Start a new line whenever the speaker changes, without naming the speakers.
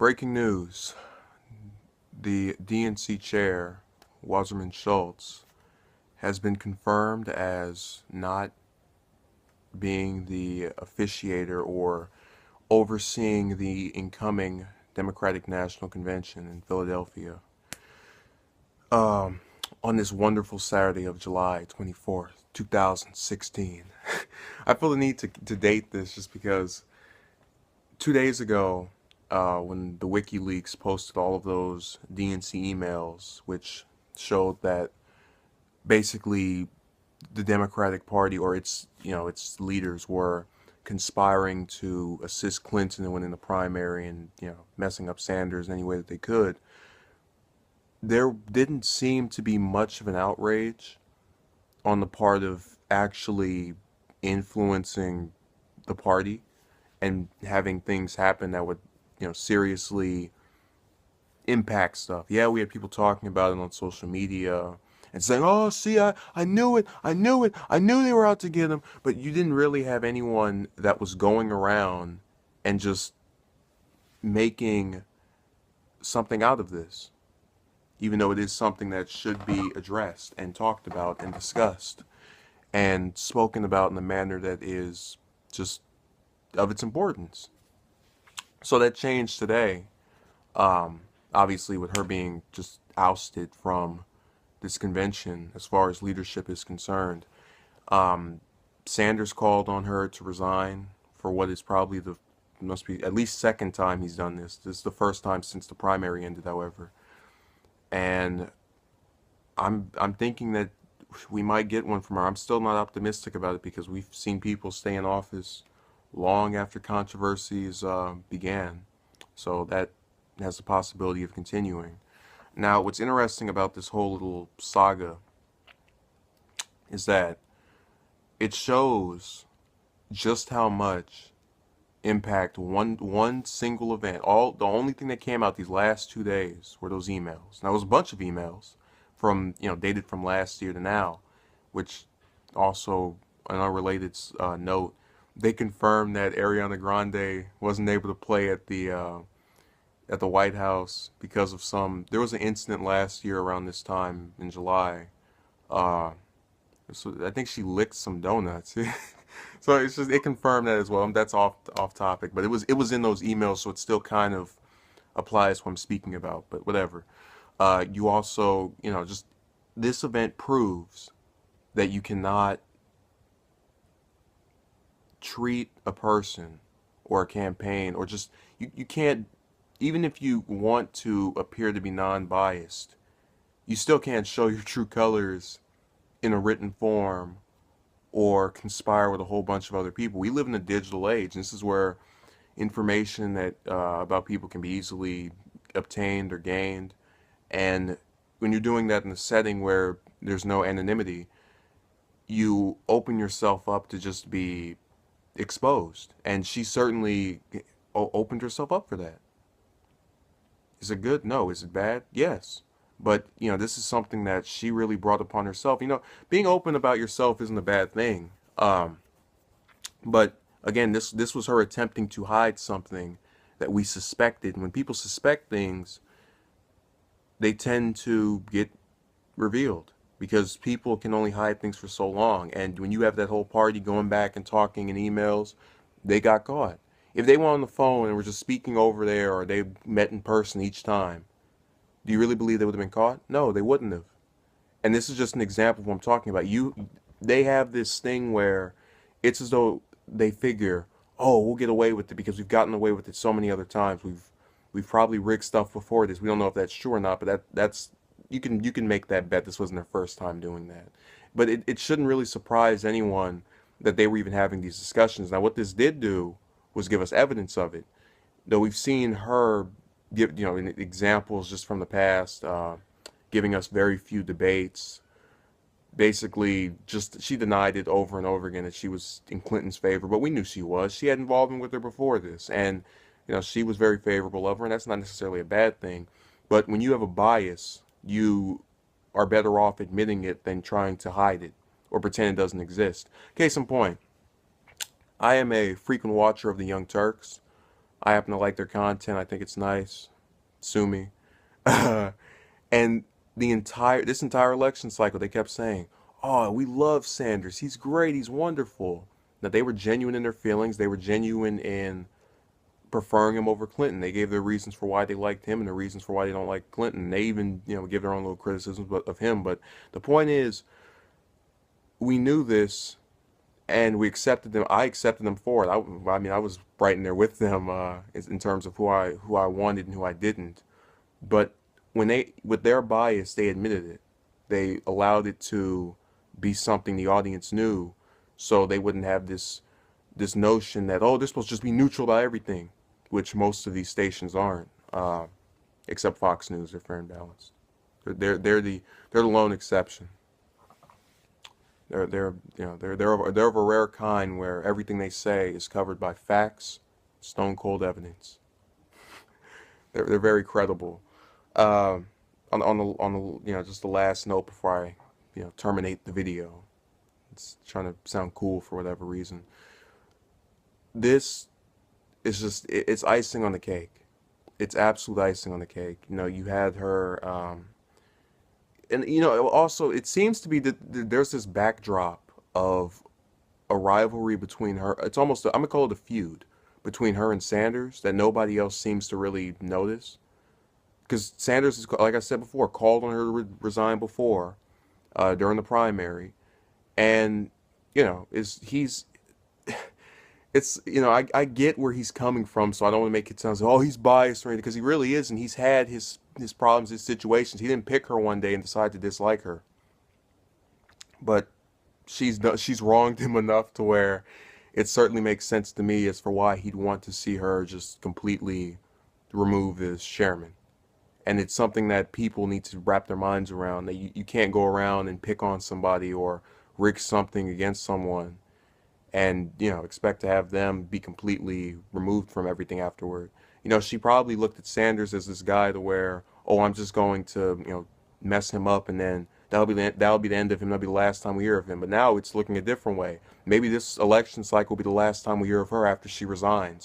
Breaking news. The DNC chair, Wasserman Schultz, has been confirmed as not being the officiator or overseeing the incoming Democratic National Convention in Philadelphia um, on this wonderful Saturday of July 24th, 2016. I feel the need to date this just because 2 days ago, when the WikiLeaks posted all of those DNC emails, which showed that basically the Democratic Party or its leaders were conspiring to assist Clinton in winning the primary and messing up Sanders in any way that they could. There didn't seem to be much of an outrage on the part of actually influencing the party and having things happen that would, seriously impact stuff. Yeah, we had people talking about it on social media and saying, "Oh, see, I knew it, I knew they were out to get him." But you didn't really have anyone that was going around and just making something out of this, even though it is something that should be addressed and talked about and discussed and spoken about in a manner that is just of its importance. So that changed today. Um, Obviously, with her being just ousted from this convention as far as leadership is concerned. Um, Sanders called on her to resign for what is probably must be at least second time he's done this. This is the first time since the primary ended, however. And I'm thinking that we might get one from her. I'm still not optimistic about it because we've seen people stay in office long after controversies began. So that has the possibility of continuing. Now, what's interesting about this whole little saga is that it shows just how much impact one single event. The only thing that came out these last 2 days were those emails. Now, it was a bunch of emails from dated from last year to now, which also an unrelated note. They confirmed that Ariana Grande wasn't able to play at the White House because of there was an incident last year around this time in July. Uh, so I think she licked some donuts. So it confirmed that as well. That's off topic, but it was in those emails, so it still kind of applies to what I'm speaking about. But whatever. You also, just this event proves that you cannot treat a person or a campaign or just you can't, even if you want to appear to be non-biased, you still can't show your true colors in a written form or conspire with a whole bunch of other people. We live in a digital age, and this is where information that about people can be easily obtained or gained. And when you're doing that in a setting where there's no anonymity, you open yourself up to just be exposed. And she certainly opened herself up for that. Is it good? No. Is it bad? Yes. But, this is something that she really brought upon herself. Being open about yourself isn't a bad thing. But again, this was her attempting to hide something that we suspected. And when people suspect things, they tend to get revealed because people can only hide things for so long. And when you have that whole party going back and talking in emails, they got caught. If they were on the phone and were just speaking over there, or they met in person each time, do you really believe they would have been caught? No, they wouldn't have. And this is just an example of what I'm talking about. They have this thing where it's as though they figure, oh, we'll get away with it because we've gotten away with it so many other times. We've probably rigged stuff before this. We don't know if that's true or not, but that's you can make that bet. This wasn't their first time doing that. But it shouldn't really surprise anyone that they were even having these discussions. Now, what this did do was give us evidence of it. Though we've seen her give, examples just from the past, giving us very few debates. Basically, just she denied it over and over again that she was in Clinton's favor, but we knew she was. She had involvement with her before this, and she was very favorable of her, and that's not necessarily a bad thing. But when you have a bias, you are better off admitting it than trying to hide it or pretend it doesn't exist. Case in point, I am a frequent watcher of the Young Turks. I happen to like their content. I think it's nice. Sue me. And this entire election cycle, they kept saying, "Oh, we love Sanders. He's great. He's wonderful." Now they were genuine in their feelings. They were genuine in preferring him over Clinton. They gave their reasons for why they liked him and the reasons for why they don't like Clinton. They even, give their own little criticisms of him. But the point is, we knew this and we accepted them. I accepted them for it. I mean, I was right in there with them in terms of who I wanted and who I didn't. But when they, with their bias, they admitted it. They allowed it to be something the audience knew, so they wouldn't have this notion that, oh, they're supposed to just be neutral about everything, which most of these stations aren't, except Fox News. They're fair and balanced. They're the lone exception. They're of a rare kind where everything they say is covered by facts, stone cold evidence. They're very credible. Um, on the just the last note before I terminate the video. It's trying to sound cool for whatever reason. This is just it's icing on the cake. It's absolute icing on the cake. You had her, and also it seems to be that there's this backdrop of a rivalry between her. It's almost I'm gonna call it a feud between her and Sanders that nobody else seems to really notice. Because Sanders is, like I said before, called on her to resign before during the primary, and is he's it's I get where he's coming from, so I don't want to make it sound like, oh, he's biased or anything, because he really isn't. He's had his problems, his situations. He didn't pick her one day and decide to dislike her, but she's wronged him enough to where it certainly makes sense to me as for why he'd want to see her just completely removed as chairman. And it's something that people need to wrap their minds around, that you can't go around and pick on somebody or rig something against someone and expect to have them be completely removed from everything afterward. She probably looked at Sanders as this guy to where, oh, I'm just going to mess him up, and then that'll be the end of him. That'll be the last time we hear of him. But now it's looking a different way. Maybe this election cycle will be the last time we hear of her after she resigns.